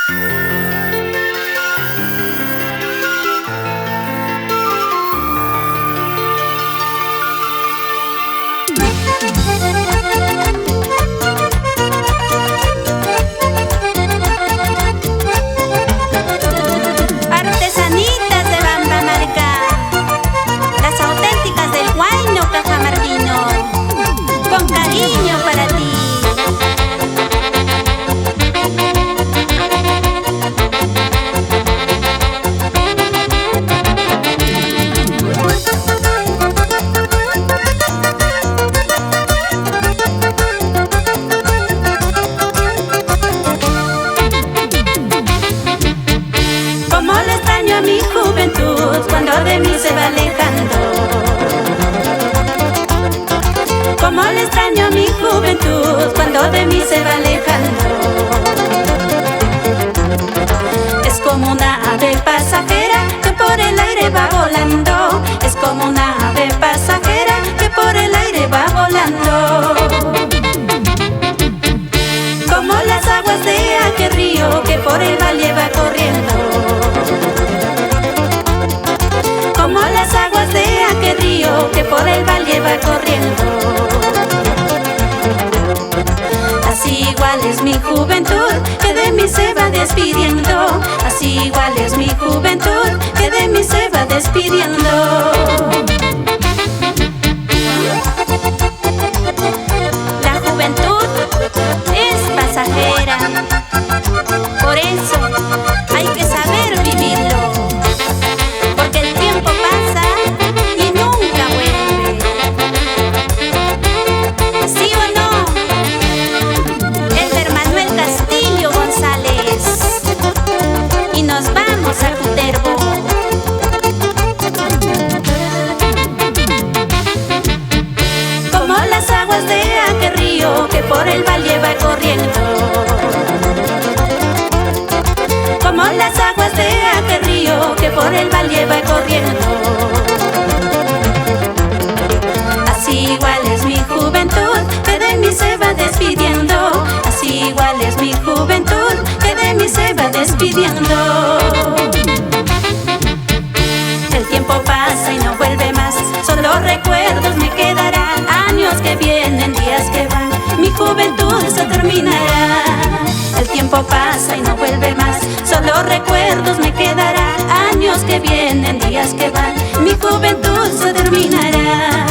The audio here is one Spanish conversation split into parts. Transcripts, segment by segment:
Artesanitas de Bambamarca, las auténticas del Huayno cajamarquino, con cariño para ti. Como le extraño a mi juventud cuando de mí se va alejando. Como le extraño a mi juventud cuando de mí se va alejando. Es como una ave pasajera que por el aire va volando. Es como una ave pasajera que por el aire va volando. Como las aguas de aquel río que por el valle va corriendo. Como las aguas de aquel río que por el valle va corriendo. Así igual es mi juventud que de mí se va despidiendo. Así igual es mi juventud que de mí se va despidiendo. La juventud es pasajera, por eso hay que saber vivirlo, porque el tiempo pasa y nunca vuelve. ¿Sí o no? Elder Manuel Castillo González. Y nos vamos a Cutervo. Como las aguas de aquel río que por el valle va corriendo. Como las aguas de aquel río que por el valle va corriendo. Así igual es mi juventud que de mí se va despidiendo. Así igual es mi juventud que de mí se va despidiendo. El tiempo pasa y no vuelve más, solo recuerdos me quedarán. Años que vienen, días que van, mi juventud se terminará. El tiempo pasa y no vuelve más, solo recuerdos me quedarán. Años que vienen, días que van, mi juventud se terminará.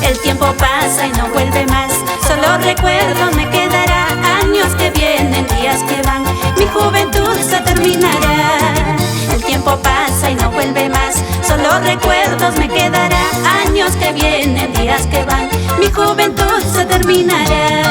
El tiempo pasa y no vuelve más, solo recuerdos me quedará. Años que vienen, días que van, mi juventud se terminará. El tiempo pasa y no vuelve más, solo recuerdos me quedará. Años que vienen, días que van, mi juventud se terminará.